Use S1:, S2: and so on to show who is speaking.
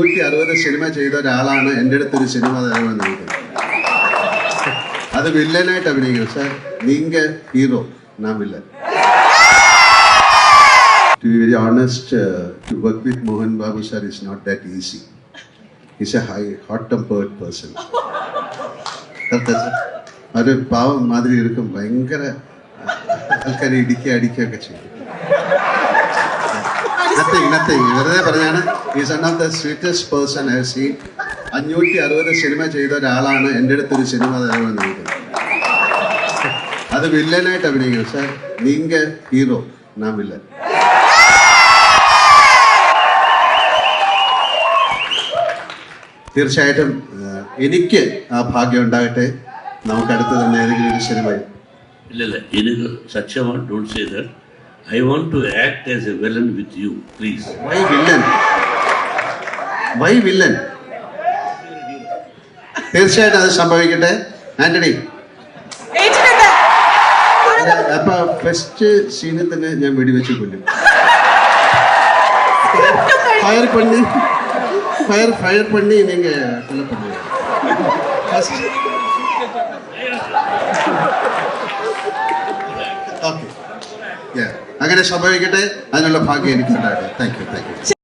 S1: 160 cinema ചെയ്ത ഒരാളാണ് എൻ്റെ അടുത്തൊരു സിനിമ തരണമെന്ന് ചോദിക്കുന്നത്. അത് വില്ലനായിട്ട് അഭിനയിക്കും. സാർ നീങ്ക ഹീറോ നാം villain. To be very honest, to work with Mohan Babu sir is not that easy. He's a hot-tempered person. ഒരു പാവം മാതിരി ഇരിക്കും, ഭയങ്കര ആൾക്കാരെ അടിക്കുകയൊക്കെ ചെയ്യും. Nothing. വെറുതെ പറഞ്ഞാണ്. He's one of the sweetest person I have seen. 560 cinema ചെയ്ത ഒരാളാണ് എൻ്റെ അടുത്തൊരു സിനിമ തരണമെന്ന് ചോദിക്കുന്നത്. അത് വില്ലനായിട്ട് അഭിനയിക്കും. സാർ നീങ്ക ഹീറോ നാം വില്ലൻ. തീർച്ചയായിട്ടും എനിക്ക് ആ ഭാഗ്യം ഉണ്ടാകട്ടെ. നമുക്കടുത്ത് തന്നെ ഏതെങ്കിലും ഒരു സിനിമ.
S2: ഇല്ല, എനിക്ക് സത്യമാണ്. Don't say that. I want to act as a villain with you, please.
S1: Why villain? തീർച്ചയായിട്ടും അത് സംഭവിക്കട്ടെ. ആന്റണി, അപ്പൊ ഫസ്റ്റ് സീനിൽ തന്നെ ഞാൻ വെടിവെച്ച് കൊല്ലും. ഫയർ പണി നീങ്ക കൊല്ല പണി. ഓക്കെ, അങ്ങനെ സംഭവിക്കട്ടെ. അതിനുള്ള ഭാഗ്യം എനിക്കുണ്ടാകട്ടെ. Thank you.